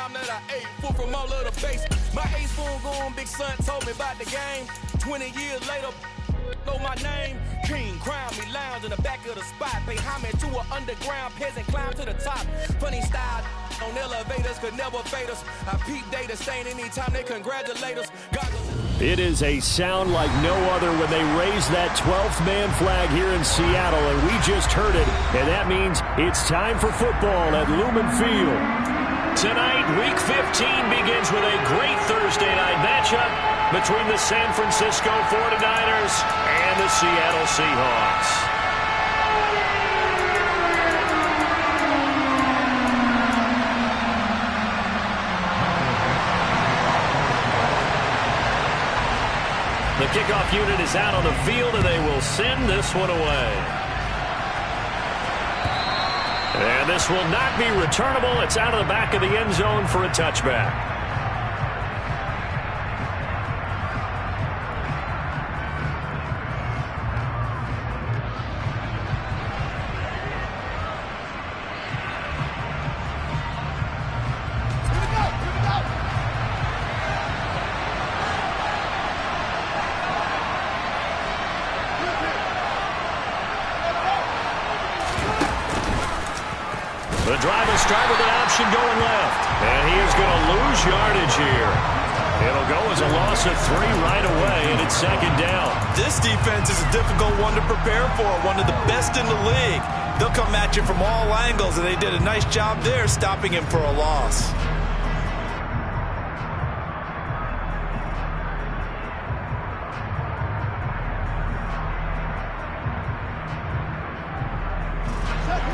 time that I ate full from all of the base. My ace spoon going, big son told me about the game. 20 years later, know my name. King crown me lounge in the back of the spot. Pay homage to an underground peasant, climb to the top. Funny style on elevators could never fade us. I peep data stain anytime they congratulate us. It is a sound like no other when they raise that 12th man flag here in Seattle, and we just heard it, and that means it's time for football at Lumen Field. Tonight, Week 15 begins with a great Thursday night matchup between the San Francisco 49ers and the Seattle Seahawks. The kickoff unit is out on the field, and they will send this one away. And this will not be returnable. It's out of the back of the end zone for a touchback. The drive will start with an option going left. And he is going to lose yardage here. It'll go as a loss of 3 right away, and it's second down. This defense is a difficult one to prepare for, one of the best in the league. They'll come at you from all angles, and they did a nice job there stopping him for a loss.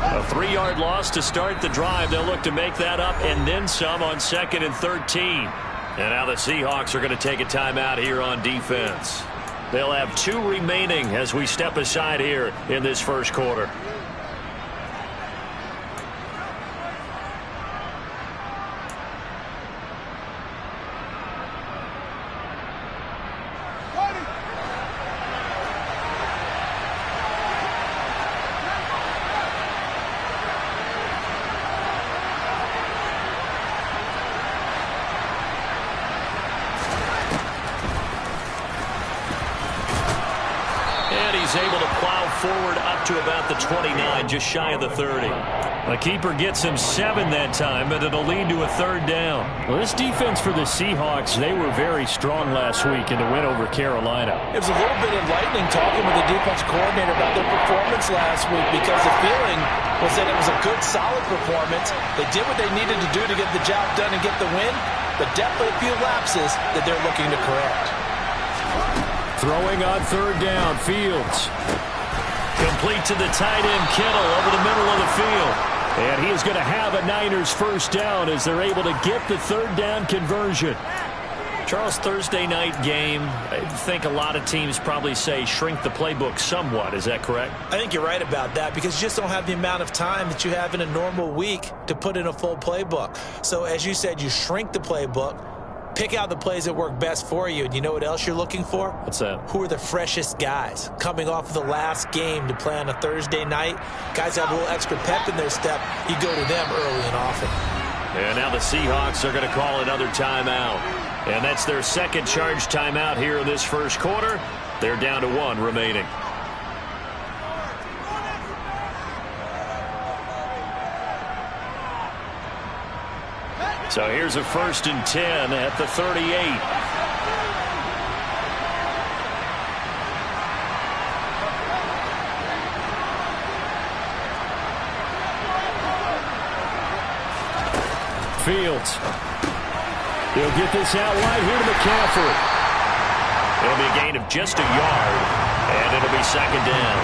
A 3-yard loss to start the drive. They'll look to make that up and then some on 2nd and 13. And now the Seahawks are going to take a timeout here on defense. They'll have 2 remaining as we step aside here in this first quarter. Able to plow forward up to about the 29, just shy of the 30. The keeper gets him 7 that time, but it'll lead to a 3rd down. Well, this defense for the Seahawks, they were very strong last week in the win over Carolina. It was a little bit enlightening talking with the defense coordinator about their performance last week, because the feeling was that it was a good, solid performance. They did what they needed to do to get the job done and get the win, but definitely a few lapses that they're looking to correct. Throwing on 3rd down, Fields. Complete to the tight end, Kittle, over the middle of the field. And he is going to have a Niners first down as they're able to get the 3rd down conversion. Charles, Thursday night game, I think a lot of teams probably say shrink the playbook somewhat. Is that correct? I think you're right about that, because you just don't have the amount of time that you have in a normal week to put in a full playbook. So as you said, you shrink the playbook. Pick out the plays that work best for you. And you know what else you're looking for? What's that? Who are the freshest guys coming off of the last game to play on a Thursday night? Guys have a little extra pep in their step. You go to them early and often. And now the Seahawks are going to call another timeout. And that's their 2nd charge timeout here in this first quarter. They're down to 1 remaining. So here's a 1st and 10 at the 38. Fields. He'll get this out wide here to McCaffrey. It'll be a gain of just a yard, and it'll be 2nd down.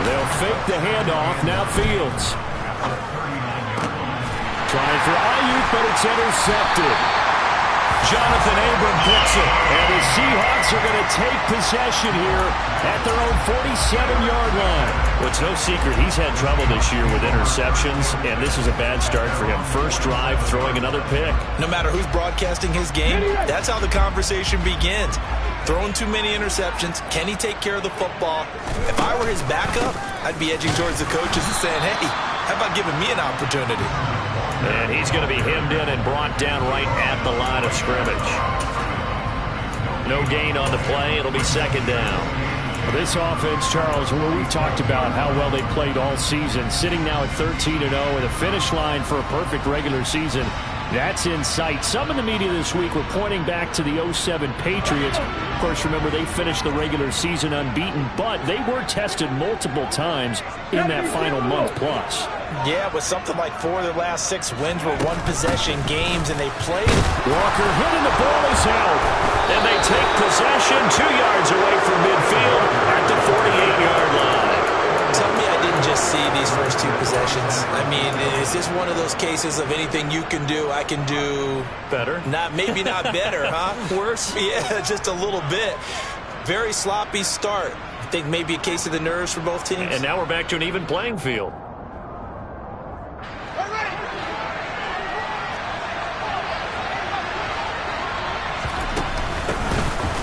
They'll fake the handoff. Now Fields. Trying for Ayuk, but it's intercepted. Jonathan Abram picks it. And the Seahawks are going to take possession here at their own 47-yard line. Well, it's no secret he's had trouble this year with interceptions, and this is a bad start for him. First drive, throwing another pick. No matter who's broadcasting his game, that's how the conversation begins. Throwing too many interceptions. Can he take care of the football? If I were his backup, I'd be edging towards the coaches and saying, hey, How about giving me an opportunity? And he's going to be hemmed in and brought down right at the line of scrimmage. No gain on the play. It'll be second down. This offense, Charles, where we've talked about how well they played all season, sitting now at 13-0 with a finish line for a perfect regular season. That's in sight. Some in the media this week were pointing back to the 07 Patriots. Of course, remember, they finished the regular season unbeaten, but they were tested multiple times in that final month plus. Yeah, with something like 4 of their last 6 wins were one-possession games, and they played. Walker hitting the ball is out. And they take possession 2 yards away from midfield at the 48-yard line. Tell me I didn't just see these first 2 possessions. I mean, is this one of those cases of anything you can do, I can do better? Maybe not better, huh? Worse? Yeah, just a little bit. Very sloppy start. I think maybe a case of the nerves for both teams. And now we're back to an even playing field.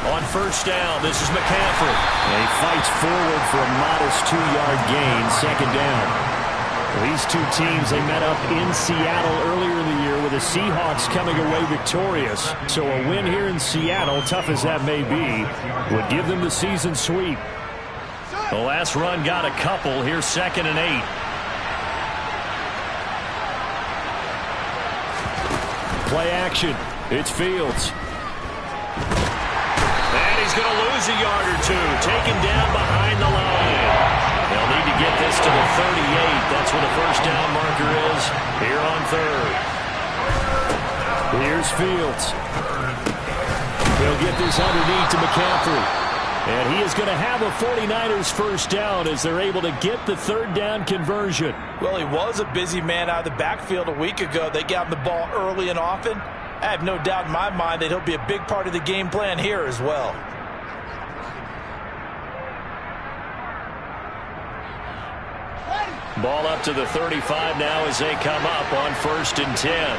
On first down, this is McCaffrey. And he fights forward for a modest 2-yard gain, second down. These two teams, they met up in Seattle earlier in the year with the Seahawks coming away victorious. So a win here in Seattle, tough as that may be, would give them the season sweep. The last run got a couple. Here's 2nd and 8. Play action. It's Fields. He's going to lose a yard or 2. Taken down behind the line. They'll need to get this to the 38. That's where the first down marker is here on 3rd. Here's Fields. He'll get this underneath to McCaffrey. And he is going to have a 49ers first down as they're able to get the 3rd down conversion. Well, he was a busy man out of the backfield a week ago. They got him the ball early and often. I have no doubt in my mind that he'll be a big part of the game plan here as well. Ball up to the 35 now as they come up on 1st and 10.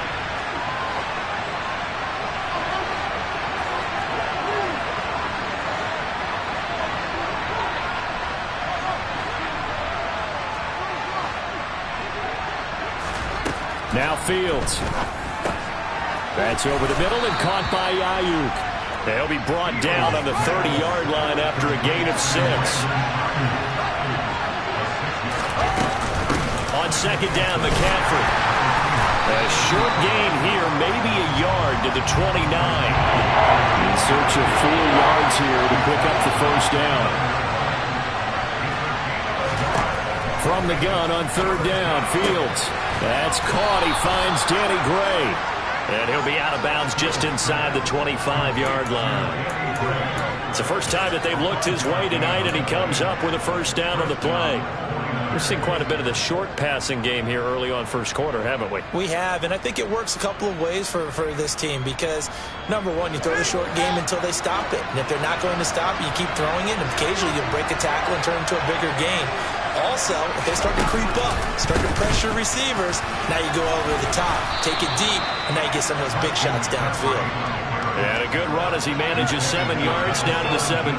Now Fields. That's over the middle and caught by Ayuk. They'll be brought down on the 30-yard line after a gain of 6. On 2nd down, McCaffrey. A short gain here, maybe a yard to the 29. In search of 4 yards here to pick up the first down. From the gun on 3rd down, Fields. That's caught. He finds Danny Gray. And he'll be out of bounds just inside the 25-yard line. It's the first time that they've looked his way tonight, and he comes up with a first down on the play. We've seen quite a bit of the short passing game here early on first quarter, haven't we? We have, and I think it works a couple of ways for this team because, number one, you throw the short game until they stop it. And if they're not going to stop it, you keep throwing it, and occasionally you'll break a tackle and turn it into a bigger gain. Also, if they start to creep up, start to pressure receivers, now you go over the top, take it deep, and now you get some of those big shots downfield. And a good run as he manages 7 yards down to the 17.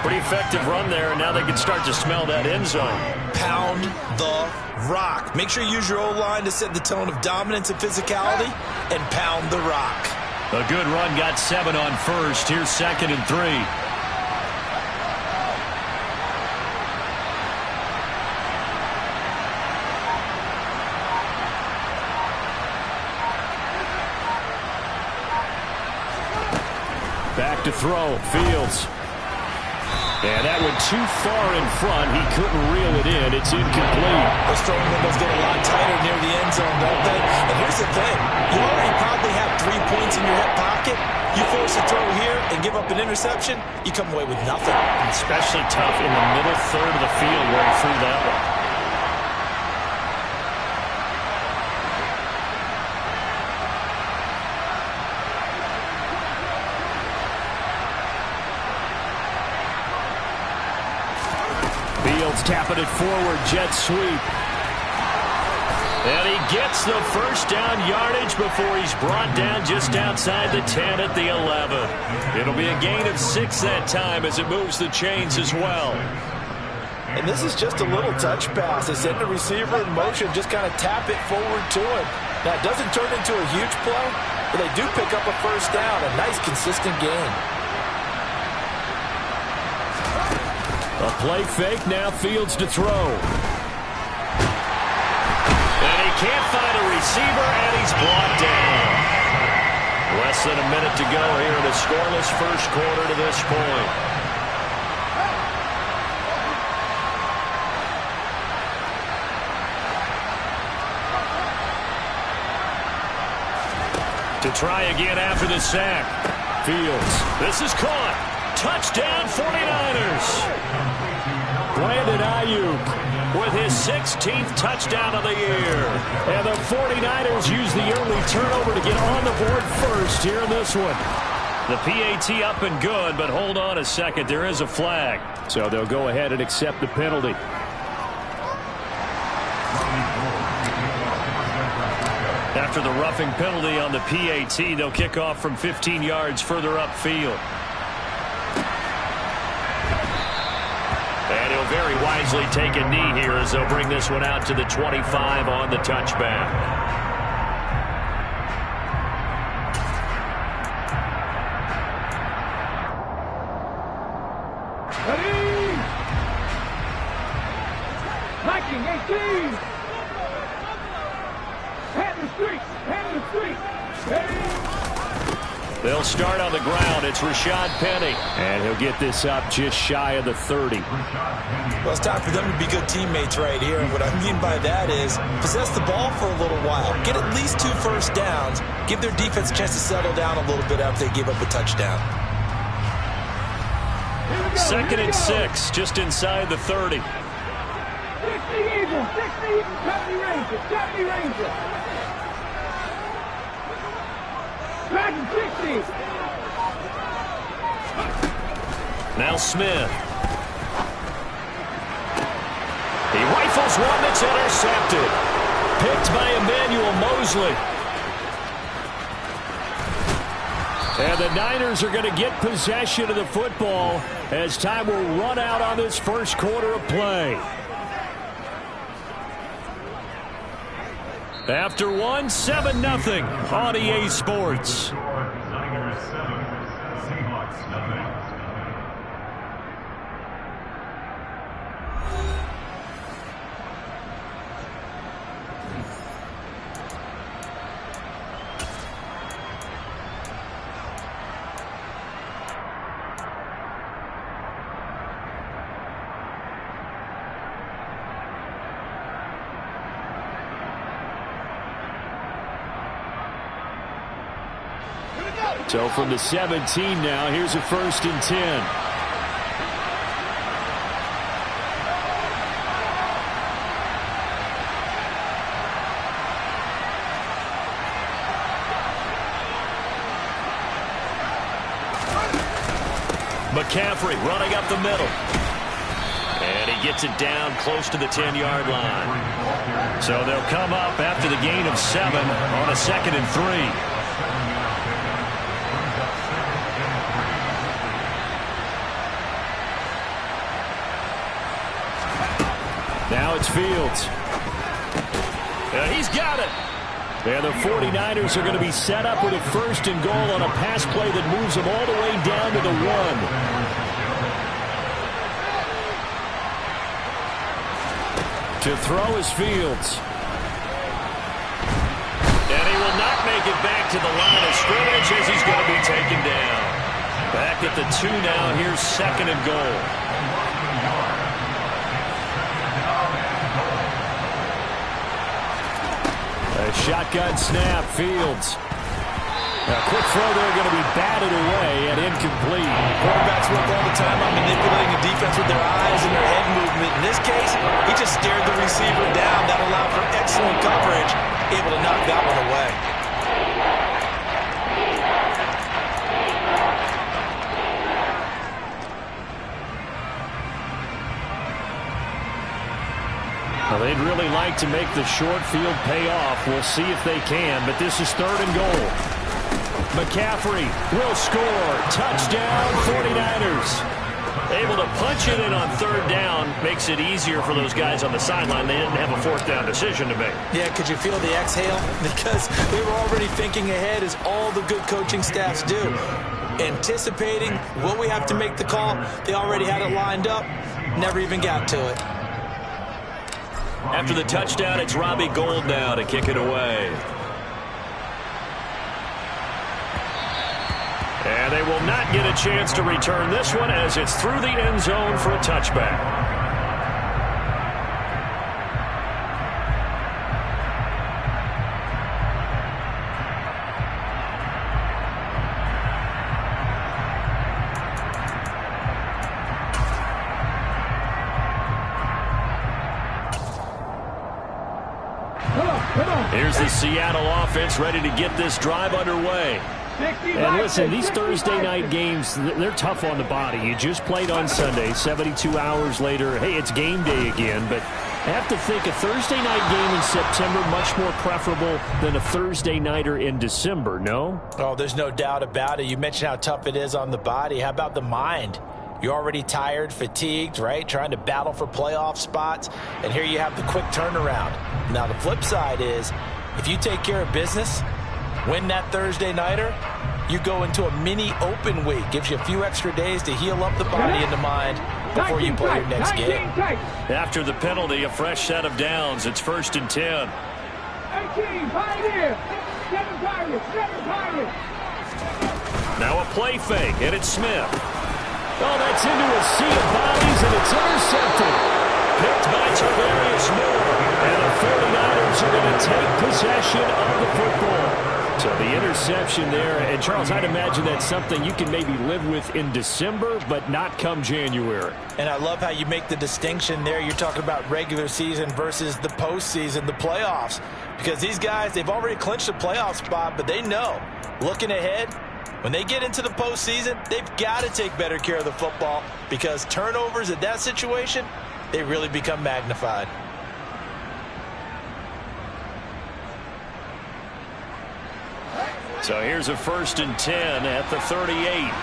Pretty effective run there, and now they can start to smell that end zone. Pound the rock. Make sure you use your O-line to set the tone of dominance and physicality, and pound the rock. A good run got 7 on 1st. Here's 2nd and 3. Back to throw. Fields. And that went too far in front. He couldn't reel it in. It's incomplete. Those throwing windows get a lot tighter near the end zone, don't they? And here's the thing. You already probably have 3 points in your hip pocket. You force a throw here and give up an interception, you come away with nothing. Especially tough in the middle third of the field where he threw that one. Fields tapping it forward, jet sweep. And he gets the first down yardage before he's brought down just outside the 10 at the 11. It'll be a gain of 6 that time as it moves the chains as well. And this is just a little touch pass. They send the receiver in motion, just kind of tap it forward to him. Now, it doesn't turn into a huge play, but they do pick up a first down. A nice, consistent gain. A play fake, now Fields to throw. And he can't find a receiver, and he's brought down. Less than a minute to go here in a scoreless first quarter to this point. To try again after the sack. Fields. This is caught. Touchdown 49ers. Brandon Ayuk with his 16th touchdown of the year. And the 49ers use the early turnover to get on the board first here in this one. The PAT up and good, but hold on a second. There is a flag. So they'll go ahead and accept the penalty. After the roughing penalty on the PAT, they'll kick off from 15 yards further upfield. And he'll very wisely take a knee here as they'll bring this one out to the 25 on the touchback. Ready? Liking 18. Hand the street. They'll start on the ground. It's Rashad Penny. And he'll get this up just shy of the 30. Well, it's time for them to be good teammates right here. And what I mean by that is possess the ball for a little while. Get at least 2 first downs. Give their defense a chance to settle down a little bit after they give up a touchdown. 2nd and 6, just inside the 30. 60 Eagles, 70 Rangers, 70 Rangers. Dragon 60. Now Smith. He rifles one that's intercepted. Picked by Emmanuel Mosley. And the Niners are going to get possession of the football as time will run out on this first quarter of play. After 7-0 on EA Sports. Niners 7, Seahawks nothing. So from the 17 now, here's a 1st and 10. McCaffrey running up the middle. And he gets it down close to the 10-yard line. So they'll come up after the gain of 7 on a 2nd and 3. Now it's Fields. And he's got it. And the 49ers are going to be set up with a 1st and goal on a pass play that moves them all the way down to the 1. To throw is Fields. And he will not make it back to the line of scrimmage as he's going to be taken down. Back at the 2 now. Here's 2nd and goal. A shotgun snap, Fields. A quick throw there going to be batted away and incomplete. Quarterbacks work all the time on manipulating the defense with their eyes and their head movement. In this case, he just stared the receiver down. That allowed for excellent coverage, able to knock that one away. Well, they'd really like to make the short field pay off. We'll see if they can, but this is 3rd and goal. McCaffrey will score. Touchdown, 49ers. Able to punch it in on third down makes it easier for those guys on the sideline. They didn't have a fourth down decision to make. Yeah, could you feel the exhale? Because they were already thinking ahead, as all the good coaching staffs do. Anticipating, will we have to make the call? They already had it lined up. Never even got to it. After the touchdown, it's Robbie Gould now to kick it away. And they will not get a chance to return this one as it's through the end zone for a touchback. Here's the Seattle offense ready to get this drive underway. And listen, these Thursday night games, they're tough on the body. You just played on Sunday, 72 hours later. Hey, it's game day again, but I have to think a Thursday night game in September much more preferable than a Thursday nighter in December, no? Oh, there's no doubt about it. You mentioned how tough it is on the body. How about the mind? You're already tired, fatigued, right? Trying to battle for playoff spots, and here you have the quick turnaround. Now, the flip side is, if you take care of business, win that Thursday nighter, you go into a mini open week. Gives you a few extra days to heal up the body and the mind before you play your next game. After the penalty, a fresh set of downs. It's 1st and 10. 18, Pioneer. 7 Pioneer. Now a play fake, and it's Smith. Oh, that's into a sea of bodies, and it's intercepted. Picked by Tarvarius Moore. And the 49ers are going to take possession of the football. So the interception there, and Charles, I'd imagine that's something you can maybe live with in December, but not come January. And I love how you make the distinction there. You're talking about regular season versus the postseason, the playoffs. Because these guys, they've already clinched a playoff spot, but they know, looking ahead, when they get into the postseason, they've got to take better care of the football, because turnovers in that situation, they really become magnified. So here's a 1st and 10 at the 38.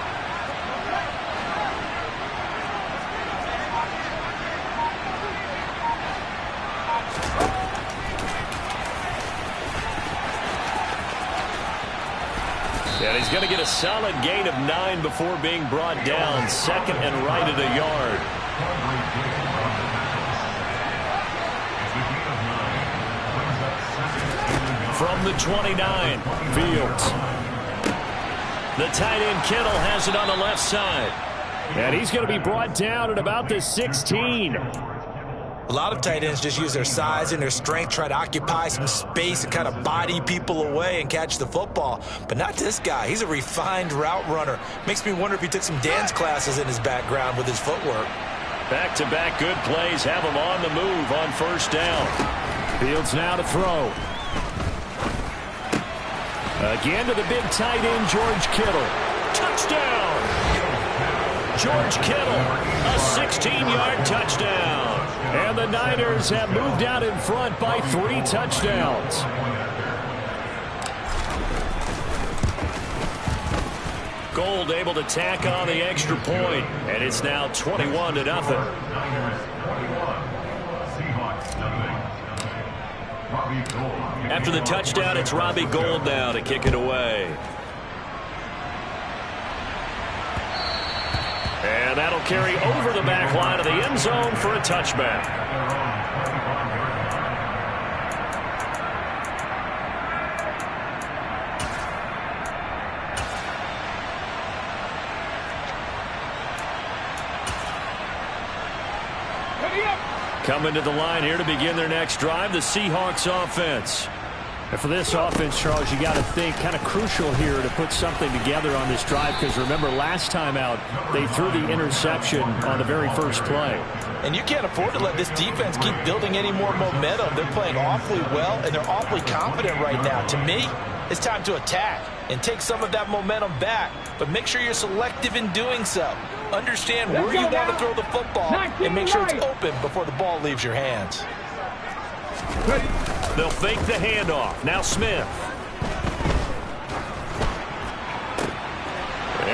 And he's going to get a solid gain of 9 before being brought down. 2nd and right at a yard. From the 29, Fields. The tight end Kittle has it on the left side. And he's going to be brought down at about the 16. A lot of tight ends just use their size and their strength, try to occupy some space and kind of body people away and catch the football. But not this guy. He's a refined route runner. Makes me wonder if he took some dance classes in his background with his footwork. Back-to-back good plays have him on the move on 1st down. Fields now to throw. Again to the big tight end, George Kittle. Touchdown! George Kittle, a 16-yard touchdown. And the Niners have moved out in front by 3 touchdowns. Gould able to tack on the extra point, and it's now 21-0. After the touchdown, it's Robbie Gould now to kick it away. And that'll carry over the back line of the end zone for a touchback. Coming to the line here to begin their next drive, the Seahawks offense. And for this offense, Charles, you got to think kind of crucial here to put something together on this drive, because remember last time out they threw the interception on the very first play. And you can't afford to let this defense keep building any more momentum. They're playing awfully well, and they're awfully confident right now. To me, it's time to attack and take some of that momentum back, but make sure you're selective in doing so. Understand where you want to throw the football and make sure it's open before the ball leaves your hands. They'll fake the handoff. Now Smith.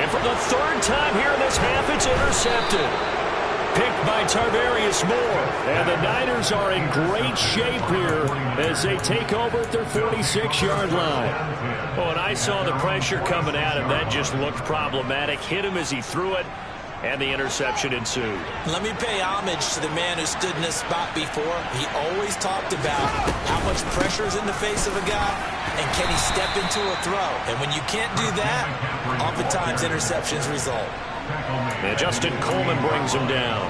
And for the third time here in this half, it's intercepted. Picked by Tarvarius Moore. And the Niners are in great shape here as they take over at their 46-yard line. Oh, and I saw the pressure coming at him. That just looked problematic. Hit him as he threw it, and the interception ensued. Let me pay homage to the man who stood in this spot before. He always talked about how much pressure is in the face of a guy, and can he step into a throw. And when you can't do that, oftentimes interceptions result. And Justin Coleman brings him down.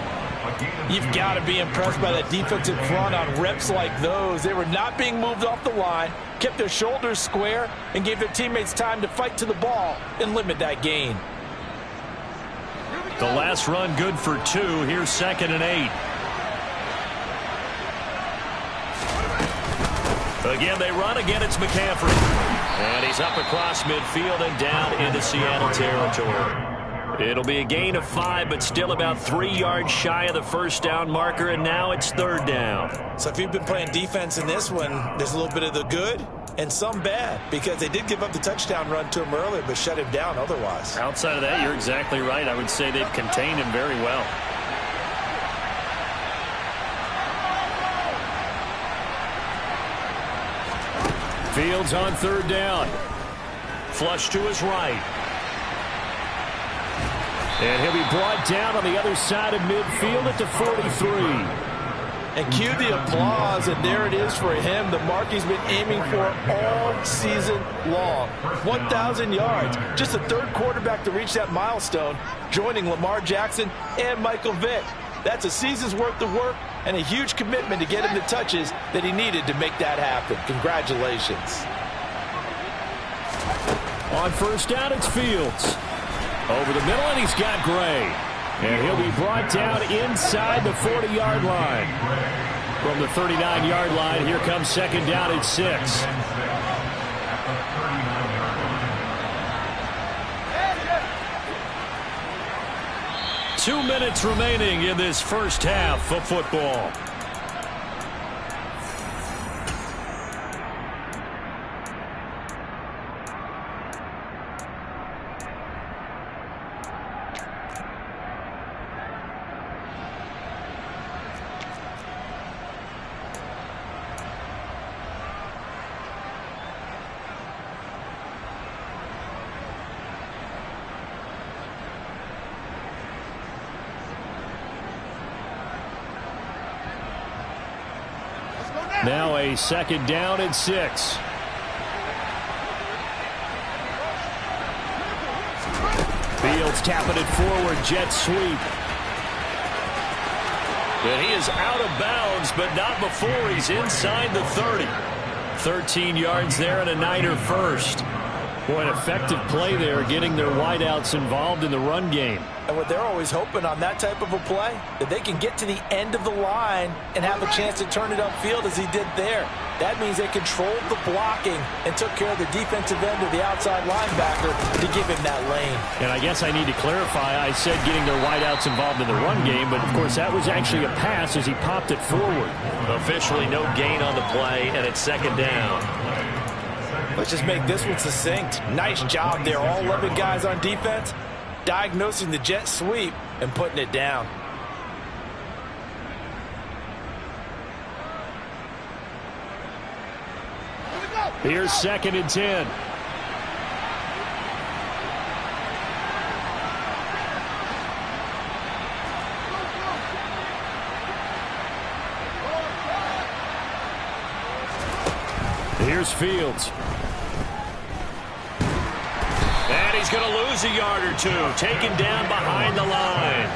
You've got to be impressed by that defensive front on reps like those. They were not being moved off the line, kept their shoulders square, and gave their teammates time to fight to the ball and limit that gain. The last run good for 2. Here's 2nd and 8. Again, they run. Again, it's McCaffrey. And he's up across midfield and down into Seattle territory. It'll be a gain of 5, but still about 3 yards shy of the first down marker, and now it's 3rd down. So if you've been playing defense in this one, there's a little bit of the good and some bad, because they did give up the touchdown run to him earlier, but shut him down otherwise. Outside of that, you're exactly right. I would say they've contained him very well. Fields on 3rd down. Flush to his right. And he'll be brought down on the other side of midfield at the 43. And cue the applause, and there it is for him, the mark he's been aiming for all season long. 1,000 yards. Just the 3rd quarterback to reach that milestone, joining Lamar Jackson and Michael Vick. That's a season's worth of work and a huge commitment to get him the touches that he needed to make that happen. Congratulations. On 1st down, it's Fields. Over the middle, and he's got Gray. And he'll be brought down inside the 40-yard line. From the 39-yard line, here comes 2nd down at 6. 2 minutes remaining in this first half of football. Now a 2nd down and 6. Fields tapping it forward, jet sweep. And he is out of bounds, but not before he's inside the 30. 13 yards there and a Niner first. Boy, an effective play there, getting their wideouts involved in the run game. And what they're always hoping on that type of a play, that they can get to the end of the line and have a chance to turn it upfield as he did there. That means they controlled the blocking and took care of the defensive end of the outside linebacker to give him that lane. And I guess I need to clarify, I said getting their wideouts involved in the run game, but of course that was actually a pass as he popped it forward. Officially no gain on the play, and it's 2nd down. Let's just make this one succinct. Nice job there, all 11 guys on defense, diagnosing the jet sweep and putting it down. Here's 2nd and 10. Here's Fields. And he's going to lose a yard or 2, taken down behind the line.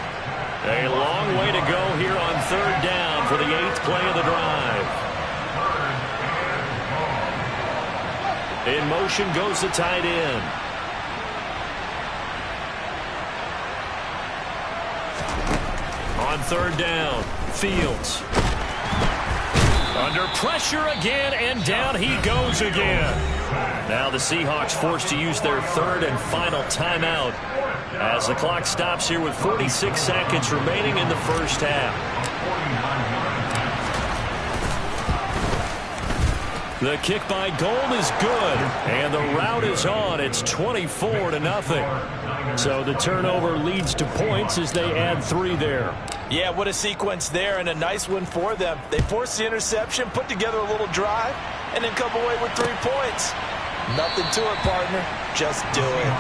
A long way to go here on 3rd down for the 8th play of the drive. In motion goes the tight end. On 3rd down, Fields. Under pressure again, and down he goes again. Now the Seahawks forced to use their 3rd and final timeout as the clock stops here with 46 seconds remaining in the first half. The kick by Gold is good, and the route is on. It's 24-0. So the turnover leads to points as they add 3 there. Yeah, what a sequence there, and a nice one for them. They forced the interception, put together a little drive, and then come away with 3 points. Nothing to it, partner. Just do it.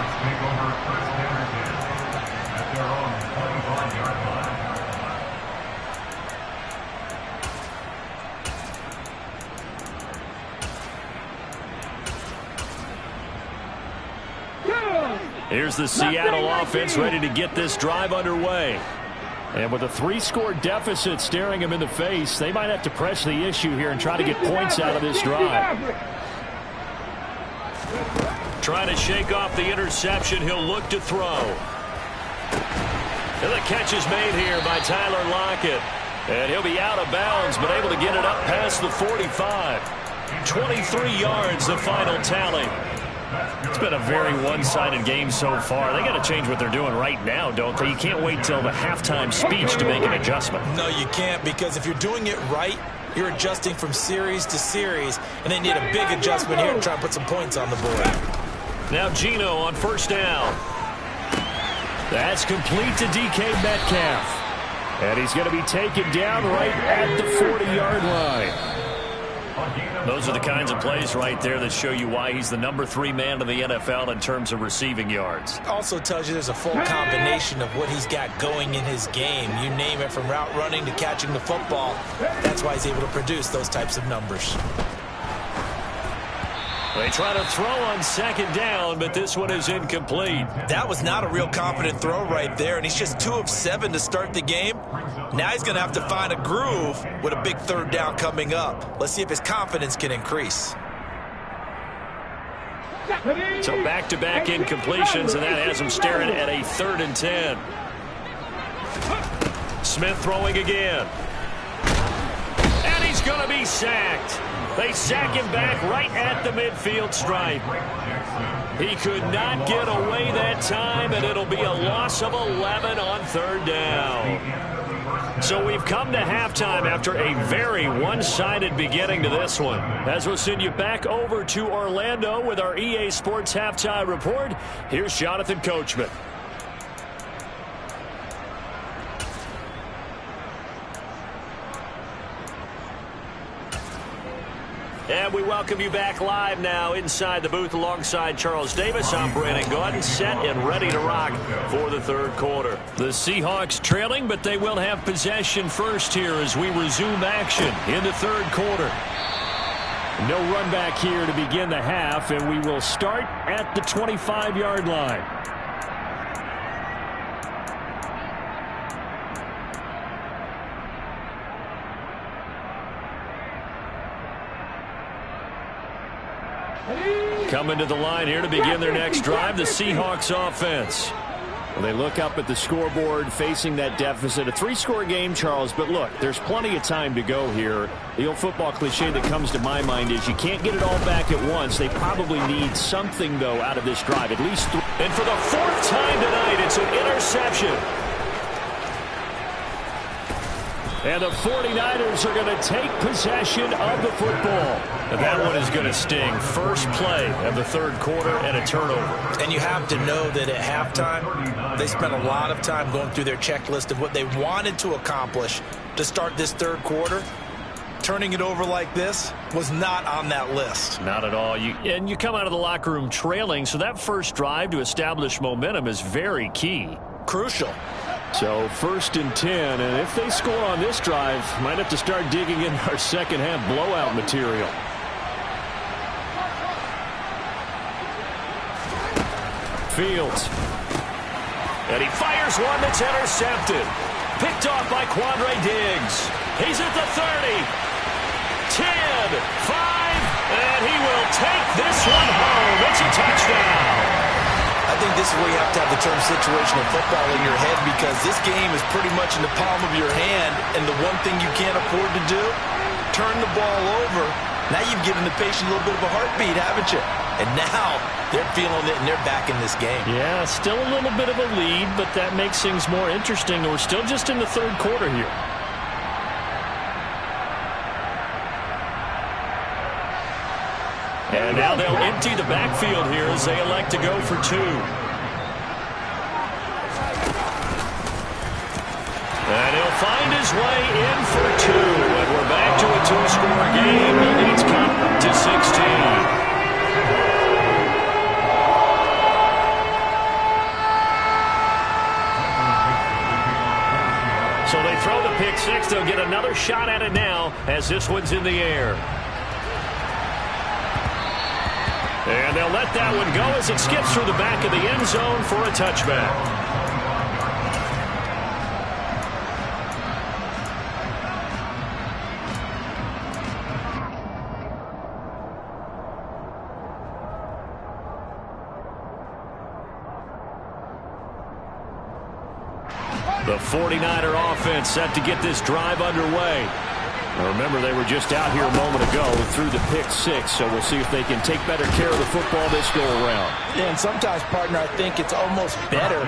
Here's the Seattle offense ready to get this drive underway. And with a 3-score deficit staring them in the face, they might have to press the issue here and try to get points out of this drive. Trying to shake off the interception. He'll look to throw. And the catch is made here by Tyler Lockett. And he'll be out of bounds, but able to get it up past the 45. 23 yards, the final tally. It's been a very one-sided game so far. They got to change what they're doing right now, don't they? You can't wait till the halftime speech to make an adjustment. No, you can't, because if you're doing it right, you're adjusting from series to series, and they need a big adjustment here to try and put some points on the board. Now Geno on first down. That's complete to DK Metcalf. And he's going to be taken down right at the 40-yard line. Those are the kinds of plays right there that show you why he's the number 3 man in the NFL in terms of receiving yards. Also tells you there's a full combination of what he's got going in his game. You name it, from route running to catching the football. That's why he's able to produce those types of numbers. They try to throw on second down, but this one is incomplete. That was not a real confident throw right there, and he's just 2 of 7 to start the game. Now he's going to have to find a groove with a big 3rd down coming up. Let's see if his confidence can increase. So back-to-back incompletions, and that has him staring at a 3rd and 10. Smith throwing again. And he's going to be sacked. They sack him back right at the midfield stripe. He could not get away that time, and it'll be a loss of 11 on 3rd down. So we've come to halftime after a very one-sided beginning to this one. As we'll send you back over to Orlando with our EA Sports Halftime Report, here's Jonathan Coachman. And we welcome you back live now inside the booth alongside Charles Davis. I'm Brandon Gaudin, set and ready to rock for the 3rd quarter. The Seahawks trailing, but they will have possession first here as we resume action in the 3rd quarter. No run back here to begin the half, and we will start at the 25-yard line. Coming to the line here to begin their next drive, the Seahawks offense. Well, they look up at the scoreboard facing that deficit. A 3-score game, Charles, but look, there's plenty of time to go here. The old football cliche that comes to my mind is you can't get it all back at once. They probably need something, though, out of this drive, at least 3. And for the 4th time tonight, it's an interception. And the 49ers are going to take possession of the football. And that one is going to sting. First play of the 3rd quarter and a turnover. And you have to know that at halftime, they spent a lot of time going through their checklist of what they wanted to accomplish to start this 3rd quarter. Turning it over like this was not on that list. Not at all. And you come out of the locker room trailing, so that first drive to establish momentum is very key. Crucial. So 1st and 10, and if they score on this drive, might have to start digging in our second half blowout material. Fields. And he fires one that's intercepted. Picked off by Quandre Diggs. He's at the 30. 10, 5, and he will take this one home. It's a touchdown. I think this is where you have to have the term situational football in your head, because this game is pretty much in the palm of your hand, and the one thing you can't afford to do, turn the ball over. Now you've given the patient a little bit of a heartbeat, haven't you? And now they're feeling it, and they're back in this game. Yeah, still a little bit of a lead, but that makes things more interesting. We're still just in the 3rd quarter here. And now they'll empty the backfield here as they elect to go for 2. And he'll find his way in for 2. And we're back to a 2-score game. He leads Cup to 16. So they throw the pick 6. They'll get another shot at it now as this one's in the air. And they'll let that one go as it skips through the back of the end zone for a touchback. The 49er offense set to get this drive underway. Now remember, they were just out here a moment ago through the pick 6, so we'll see if they can take better care of the football this go-around. Yeah, and sometimes, partner, I think it's almost better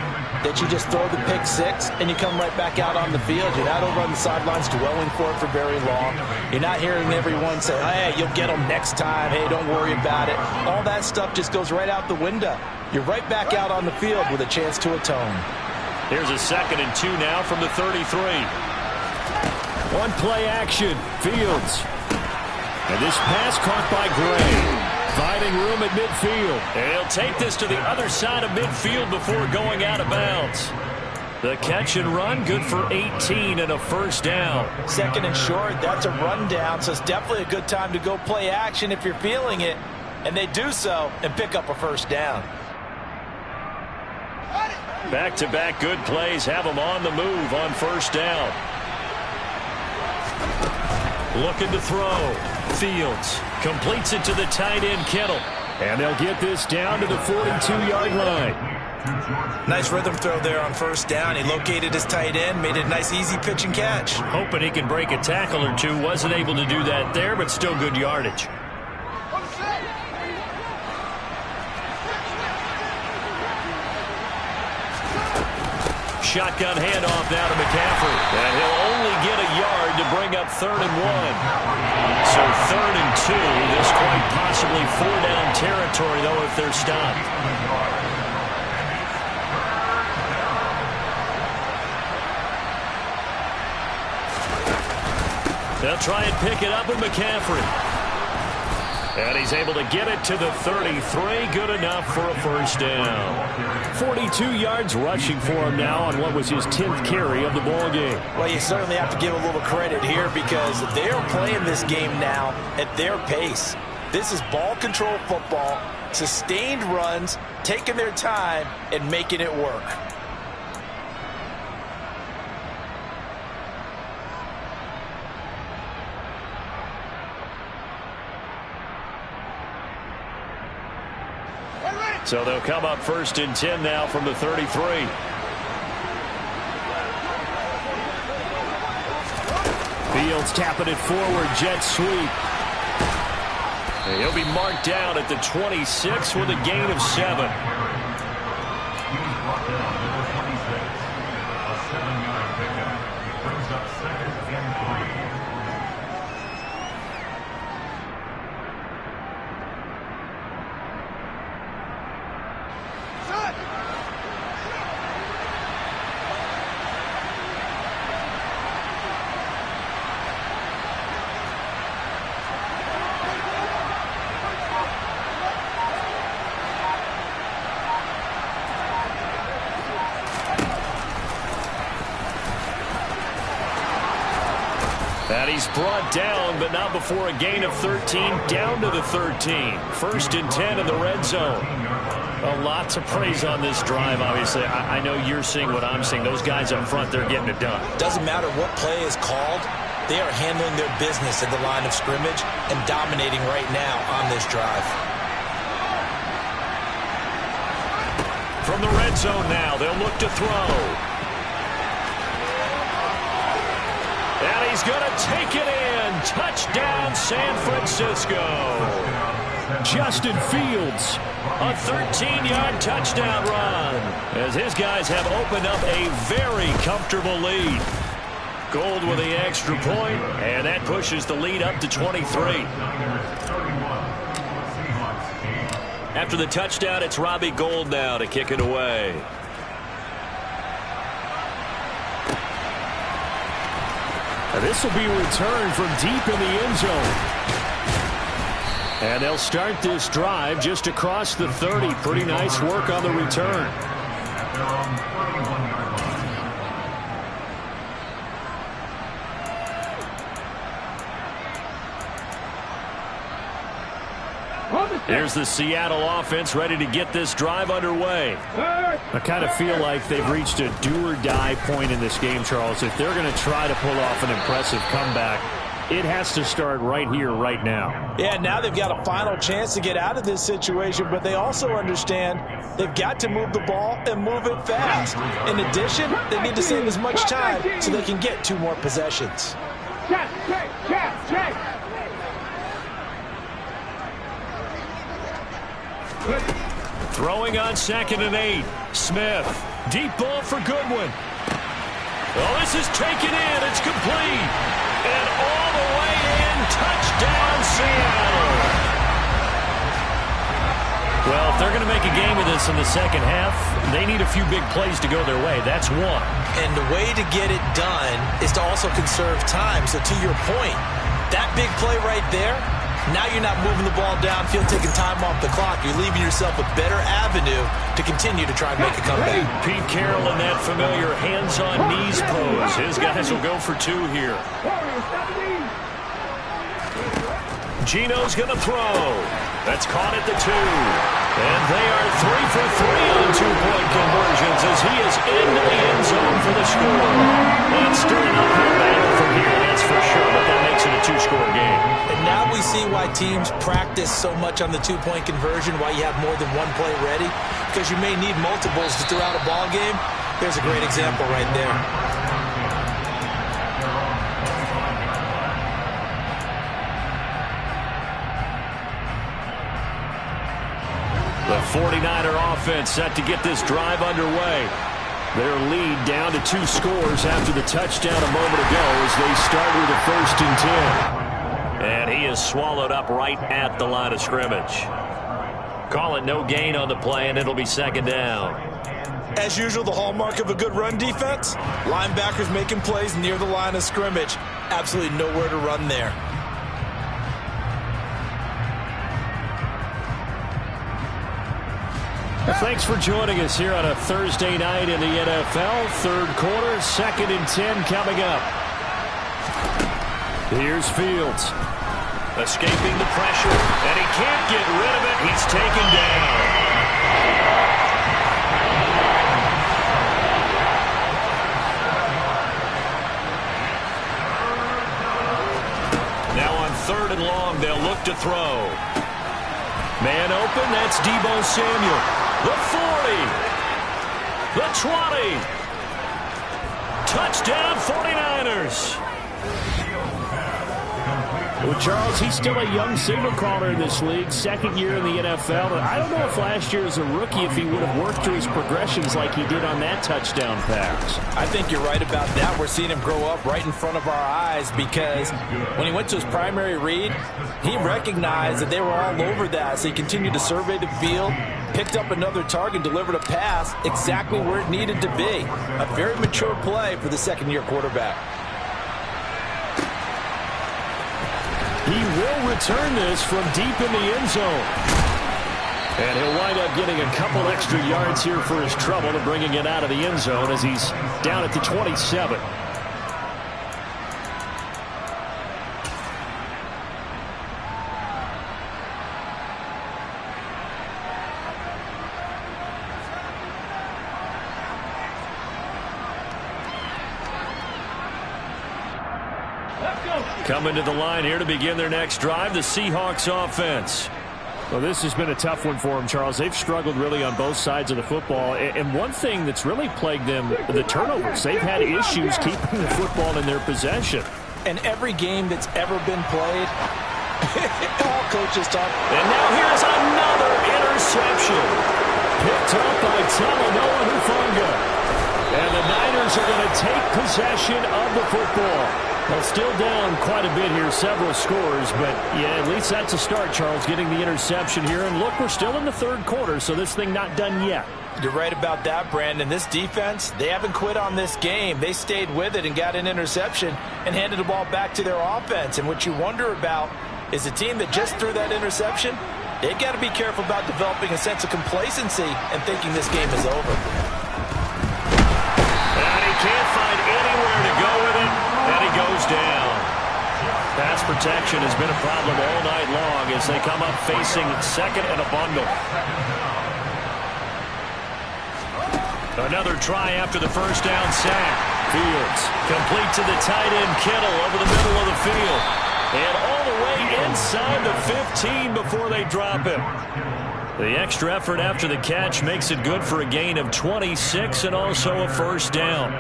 that you just throw the pick 6 and you come right back out on the field. You're not over on the sidelines dwelling for it for very long. You're not hearing everyone say, hey, you'll get them next time. Hey, don't worry about it. All that stuff just goes right out the window. You're right back out on the field with a chance to atone. Here's a 2nd and 2 now from the 33. One play action. Fields. And this pass caught by Gray. Finding room at midfield. And he'll take this to the other side of midfield before going out of bounds. The catch and run, good for 18 and a first down. 2nd and short, that's a rundown, so it's definitely a good time to go play action if you're feeling it. And they do so and pick up a first down. Back-to-back good plays have them on the move on first down. Looking to throw. Fields completes it to the tight end, Kittle. And they'll get this down to the 42-yard line. Nice rhythm throw there on first down. He located his tight end, made it a nice easy pitch and catch. Hoping he can break a tackle or two. Wasn't able to do that there, but still good yardage. Shotgun handoff now to McCaffrey. And he'll only get a yard to bring up 3rd and 1. So 3rd and 2. This quite possibly 4-down territory, though, if they're stopped. They'll try and pick it up with McCaffrey. And he's able to get it to the 33. Good enough for a first down. 42 yards rushing for him now on what was his 10th carry of the ball game. Well, you certainly have to give a little credit here because they're playing this game now at their pace. This is ball control football, sustained runs, taking their time, and making it work. So they'll come up 1st and 10 now from the 33. Fields tapping it forward, jet sweep. And he'll be marked down at the 26 with a gain of 7. A 7-yard pickup. Brings up 2nd and 3. And he's brought down, but not before a gain of 13, down to the 13. 1st and 10 in the red zone. Well, lots of praise on this drive, obviously. I know you're seeing what I'm seeing. Those guys up front, they're getting it done. Doesn't matter what play is called. They are handling their business at the line of scrimmage and dominating right now on this drive. From the red zone now, they'll look to throw. And he's going to take it in. Touchdown, San Francisco. Justin Fields. A 13-yard touchdown run as his guys have opened up a very comfortable lead. Gold with the extra point, and that pushes the lead up to 23. After the touchdown, it's Robbie Gould now to kick it away. This will be returned from deep in the end zone. And they'll start this drive just across the 30. Pretty nice work on the return. Here's the Seattle offense ready to get this drive underway. I kind of feel like they've reached a do-or-die point in this game, Charles. If they're going to try to pull off an impressive comeback, it has to start right here, right now. Yeah, now they've got a final chance to get out of this situation, but they also understand they've got to move the ball and move it fast. In addition, they need to save as much time so they can get 2 more possessions. Check. Throwing on 2nd and 8. Smith. Deep ball for Goodwin. Oh, this is taken in. It's complete. And all the way in. Touchdown, Seattle. Well, if they're going to make a game of this in the second half, they need a few big plays to go their way. That's one. And the way to get it done is to also conserve time. So to your point, that big play right there, now you're not moving the ball downfield, taking time off the clock. You're leaving yourself a better avenue to continue to try and make a comeback. Pete Carroll in that familiar hands-on knees pose. His guys will go for 2 here. Gino's going to throw. That's caught at the 2. And they are 3 for 3 on 2-point conversions as he is into the end zone for the score. And stirring up the battle from here, that's for sure, but that makes it a 2-score game. And now we see why teams practice so much on the 2-point conversion, why you have more than one play ready, because you may need multiples throughout a ball game. There's a great example right there. The 49er offense set to get this drive underway. Their lead down to 2 scores after the touchdown a moment ago as they start with a 1st and 10. And he is swallowed up right at the line of scrimmage. Call it no gain on the play, and it'll be 2nd down. As usual, the hallmark of a good run defense, linebackers making plays near the line of scrimmage. Absolutely nowhere to run there. Well, thanks for joining us here on a Thursday night in the NFL. 3rd quarter, 2nd and 10 coming up. Here's Fields. Escaping the pressure, and he can't get rid of it. He's taken down. Now on 3rd and long, they'll look to throw. Man open, that's Deebo Samuel. The 40. The 20. Touchdown 49ers. Well, Charles, he's still a young signal caller in this league, 2nd year in the NFL. But I don't know if last year as a rookie, if he would have worked through his progressions like he did on that touchdown pass. I think you're right about that. We're seeing him grow up right in front of our eyes because when he went to his primary read, he recognized that they were all over that. So he continued to survey the field, picked up another target, delivered a pass exactly where it needed to be. A very mature play for the 2nd-year quarterback. He will return this from deep in the end zone. And he'll wind up getting a couple extra yards here for his trouble and bringing it out of the end zone as he's down at the 27. Coming to the line here to begin their next drive, the Seahawks offense. Well, this has been a tough one for them, Charles. They've struggled really on both sides of the football. And one thing that's really plagued them, the turnovers. They've had issues keeping the football in their possession. And every game that's ever been played, all coaches talk. And now here's another interception. Picked up by Talanoa Hufanga. And the Niners are going to take possession of the football. Well, still down quite a bit here, several scores, but yeah, at least that's a start, Charles, getting the interception here. And look, we're still in the third quarter, so this thing not done yet. You're right about that, Brandon. This defense, they haven't quit on this game. They stayed with it and got an interception and handed the ball back to their offense. And what you wonder about is a team that just threw that interception, they've got to be careful about developing a sense of complacency and thinking this game is over. And he can't find anywhere to go with it, and he goes down. Pass protection has been a problem all night long as they come up facing second and a bundle. Another try after the first down sack. Fields complete to the tight end Kittle over the middle of the field. And all the way inside the 15 before they drop him. The extra effort after the catch makes it good for a gain of 26 and also a first down.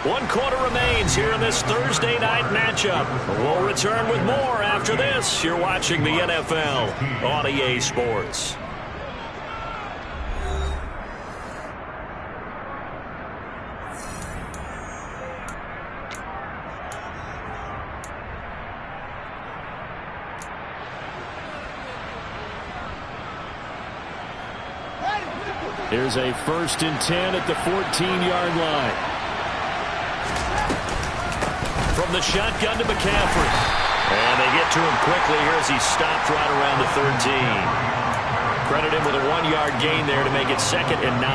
1 quarter remains here in this Thursday night matchup. We'll return with more after this. You're watching the NFL on EA Sports. Here's a 1st and 10 at the 14-yard line. From the shotgun to McCaffrey. And they get to him quickly here as he stopped right around the 13. Credit him with a 1-yard gain there to make it 2nd and 9.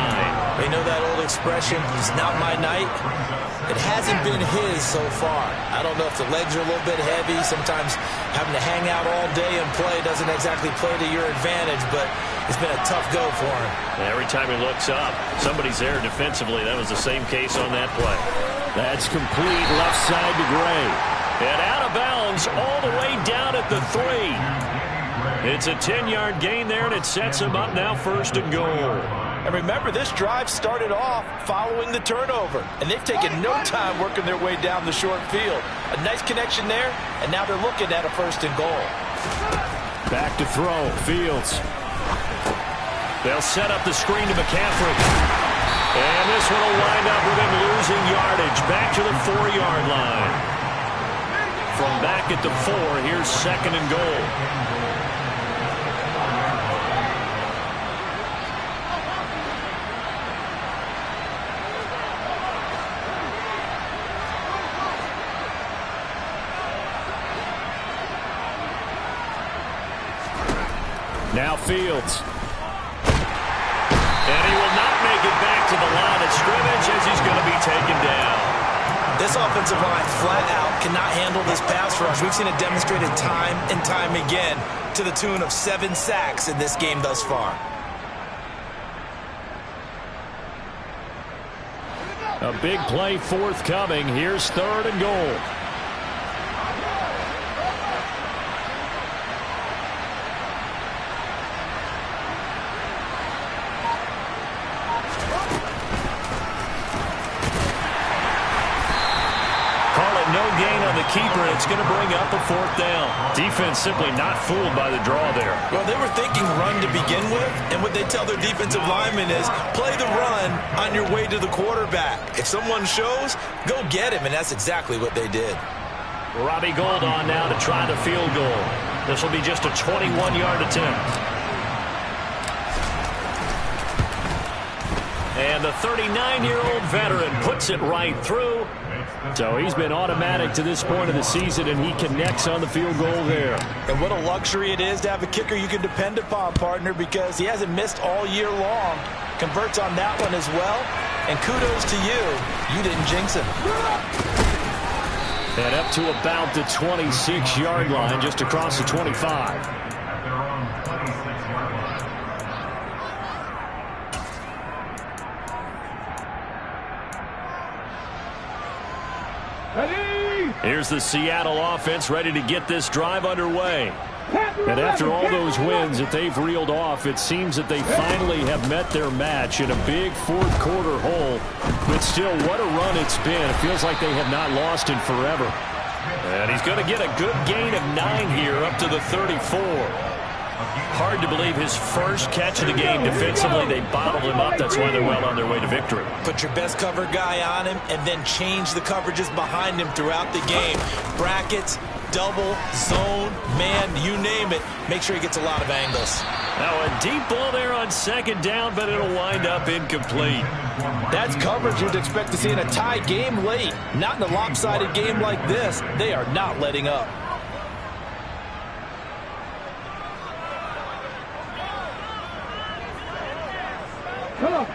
They know that old expression, it's not my night. It hasn't been his so far. I don't know if the legs are a little bit heavy. Sometimes having to hang out all day and play doesn't exactly play to your advantage, but it's been a tough go for him. Every time he looks up, somebody's there defensively. That was the same case on that play. That's complete left side to Gray. And out of bounds all the way down at the 3. It's a 10-yard gain there, and it sets him up now 1st and goal. And remember, this drive started off following the turnover, and they've taken no time working their way down the short field. A nice connection there, and now they're looking at a 1st and goal. Back to throw, Fields. They'll set up the screen to McCaffrey. And this one will wind up with him losing yardage back to the 4-yard line. From back at the 4, here's 2nd and goal. Now Fields. And he will not make it back to the line of scrimmage as he's going to be taken down. This offensive line flat out cannot handle this pass rush. We've seen it demonstrated time and time again to the tune of 7 sacks in this game thus far. A big play forthcoming. Here's 3rd and goal. Keeper, and it's going to bring up a 4th down. Defense simply not fooled by the draw there. Well, they were thinking run to begin with, and what they tell their defensive linemen is play the run on your way to the quarterback. If someone shows, go get him, and that's exactly what they did. Robbie Gould on now to try the field goal. This will be just a 21-yard attempt. And the 39-year-old veteran puts it right through. So he's been automatic to this point of the season, and he connects on the field goal there. And what a luxury it is to have a kicker you can depend upon, partner, because he hasn't missed all year long. Converts on that one as well. And kudos to you. You didn't jinx him. And up to about the 26-yard line, just across the 25. Here's the Seattle offense ready to get this drive underway. And after all those wins that they've reeled off, it seems that they finally have met their match in a big 4th quarter hole. But still, what a run it's been. It feels like they have not lost in forever. And he's going to get a good gain of 9 here up to the 34. Hard to believe his first catch of the game defensively. They bottled him up. That's why they're well on their way to victory. Put your best cover guy on him and then change the coverages behind him throughout the game. Brackets, double, zone, man, you name it. Make sure he gets a lot of angles. Now a deep ball there on second down, but it'll wind up incomplete. That's coverage you'd expect to see in a tie game late. Not in a lopsided game like this. They are not letting up.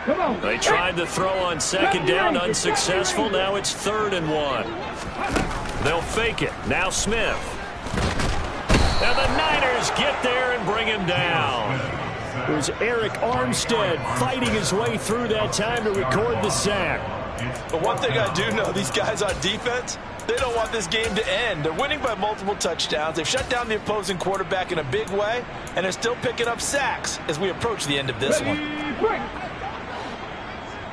Come on. They tried to throw on second down, unsuccessful. Now it's 3rd and 1. They'll fake it. Now Smith. And the Niners get there and bring him down. There's Eric Armstead fighting his way through that time to record the sack. But one thing I do know, these guys on defense, they don't want this game to end. They're winning by multiple touchdowns. They've shut down the opposing quarterback in a big way, and they're still picking up sacks as we approach the end of this one. Break.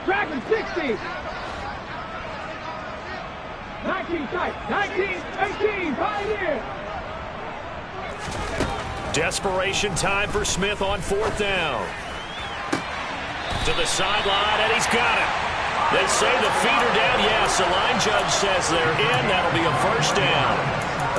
Tracking 60. 19 tight. 19, 18, Pioneer. Desperation time for Smith on 4th down. To the sideline, and he's got it. They say the feet are down. Yes, the line judge says they're in. That'll be a 1st down.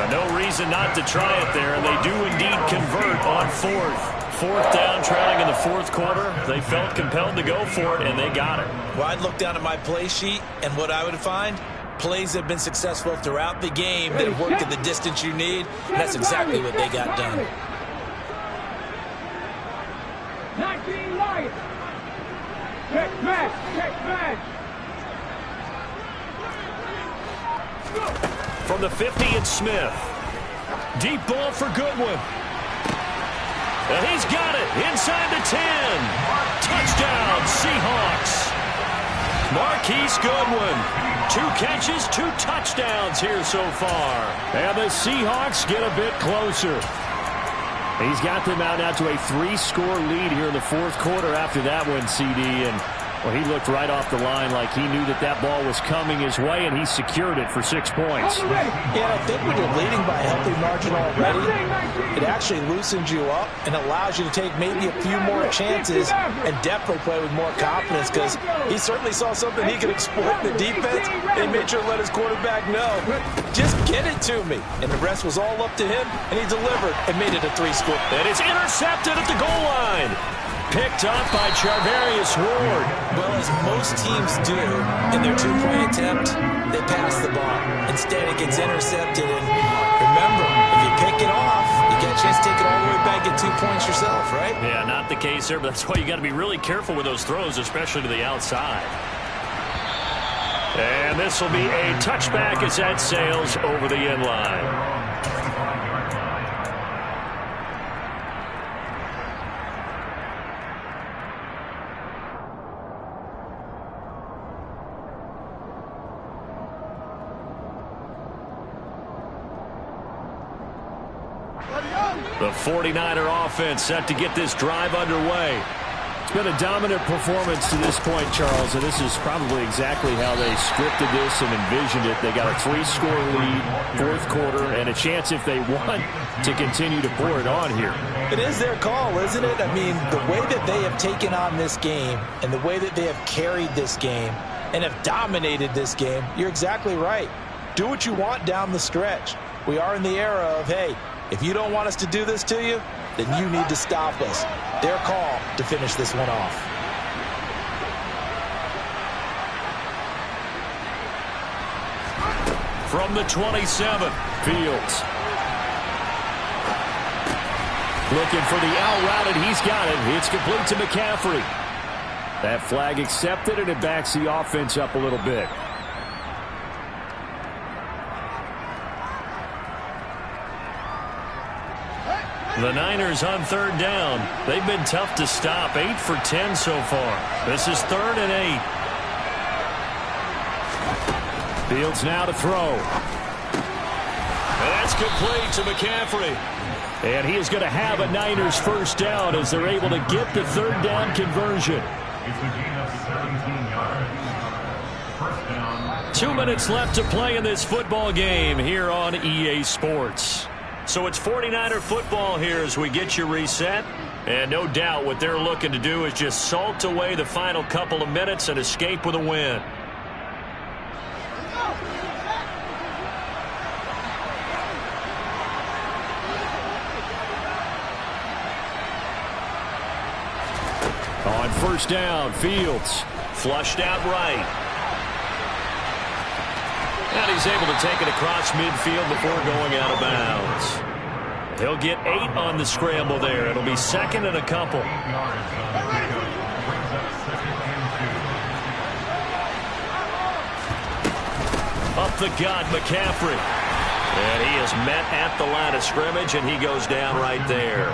No reason not to try it there, and they do indeed convert on 4th. 4th down, trailing in the 4th quarter. They felt compelled to go for it, and they got it. Well, I'd look down at my play sheet, and what I would find, plays have been successful throughout the game that have worked at the distance you need, and that's exactly what they got done. 19 light. Check back. From the 50, it's Smith. Deep ball for Goodwin. And he's got it inside the 10. Touchdown, Seahawks. Marquise Goodwin. 2 catches, 2 touchdowns here so far. And the Seahawks get a bit closer. He's got them out now to a 3-score lead here in the 4th quarter after that one, CD. And well, he looked right off the line like he knew that that ball was coming his way, and he secured it for 6 points. Yeah, I think when you're leading by a healthy margin already, it actually loosens you up and allows you to take maybe a few more chances and definitely play with more confidence, because he certainly saw something he could exploit in the defense, and he made sure to let his quarterback know, just get it to me. And the rest was all up to him, and he delivered and made it a 3-score. And it's intercepted at the goal line. Picked up by Charvarius Ward. Well, as most teams do in their 2-point attempt, they pass the ball. Instead, it gets intercepted. And remember, if you pick it off, you get a chance to take it all the way back, get 2 points yourself, right? Yeah, not the case there, but that's why you got to be really careful with those throws, especially to the outside. And this will be a touchback as that sails over the end line. The 49er offense set to get this drive underway. It's been a dominant performance to this point, Charles, and this is probably exactly how they scripted this and envisioned it. They got a 3-score lead, 4th quarter, and a chance, if they want, to continue to pour it on here. It is their call, isn't it? I mean, the way that they have taken on this game and the way that they have carried this game and have dominated this game, you're exactly right. Do what you want down the stretch. We are in the era of, hey, if you don't want us to do this to you, then you need to stop us. Their call to finish this one off. From the 27, Fields. Looking for the out route, and he's got it. It's complete to McCaffrey. That flag accepted, and it backs the offense up a little bit. The Niners on 3rd down. They've been tough to stop. 8 for 10 so far. This is 3rd and 8. Fields now to throw. And that's complete to McCaffrey. And he is going to have a Niners 1st down as they're able to get the 3rd down conversion. It's a gain of 17 yards. 1st down. 2 minutes left to play in this football game here on EA Sports. So it's 49er football here as we get you reset. And no doubt what they're looking to do is just salt away the final couple of minutes and escape with a win. On first down, Fields. Flushed out right. And he's able to take it across midfield before going out of bounds. He'll get 8 on the scramble there. It'll be second and a couple. Up the gut, McCaffrey. And he is met at the line of scrimmage, and he goes down right there.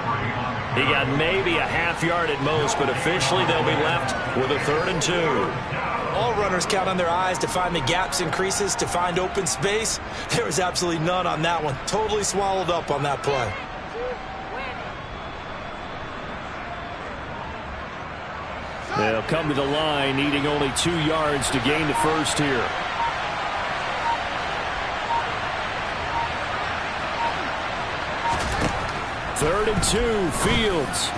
He got maybe a half yard at most, but officially they'll be left with a 3rd and 2. All runners count on their eyes to find the gaps and creases, to find open space. There was absolutely none on that one. Totally swallowed up on that play. They'll come to the line, needing only 2 yards to gain the first here. Third and 2, Fields.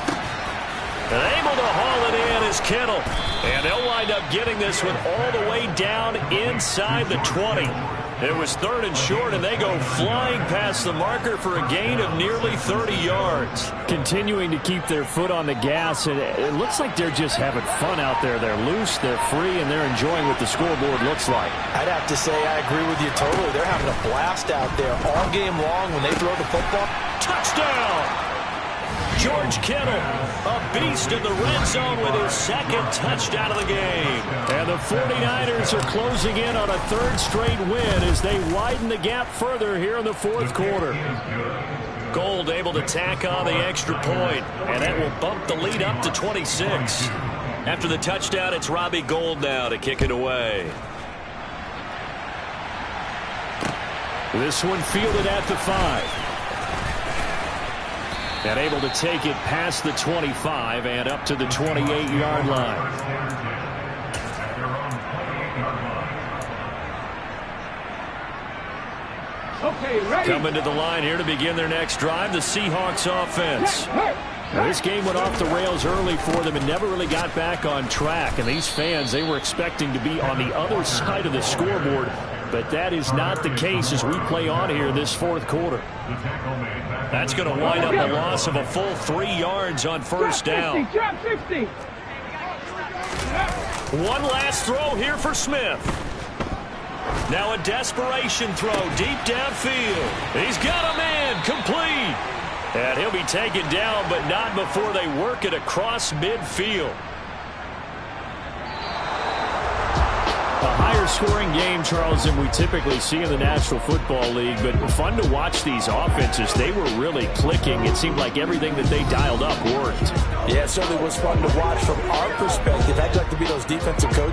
And able to haul it in is Kittle. And they'll wind up getting this one all the way down inside the 20. It was 3rd and short, and they go flying past the marker for a gain of nearly 30 yards. Continuing to keep their foot on the gas, and it looks like they're just having fun out there. They're loose, they're free, and they're enjoying what the scoreboard looks like. I'd have to say I agree with you totally. They're having a blast out there all game long when they throw the football. Touchdown! George Kittle, a beast in the red zone with his 2nd touchdown of the game. And the 49ers are closing in on a 3rd straight win as they widen the gap further here in the 4th quarter. Gold able to tack on the extra point, and that will bump the lead up to 26. After the touchdown, it's Robbie Gould now to kick it away. This one fielded at the 5. And able to take it past the 25 and up to the 28-yard line. Okay, ready. Coming to the line here to begin their next drive, the Seahawks offense. Now, this game went off the rails early for them and never really got back on track. And these fans, they were expecting to be on the other side of the scoreboard. But that is not the case as we play on here in this 4th quarter. That's going to wind up a loss of a full 3 yards on first down. Drop 60. One last throw here for Smith. Now a desperation throw deep downfield. He's got him in, complete. And he'll be taken down, but not before they work it across midfield. A higher scoring game, Charles, than we typically see in the National Football League, but fun to watch these offenses. They were really clicking. It seemed like everything that they dialed up worked. Yeah, it certainly was fun to watch from our perspective. I'd like to be those defensive coaches.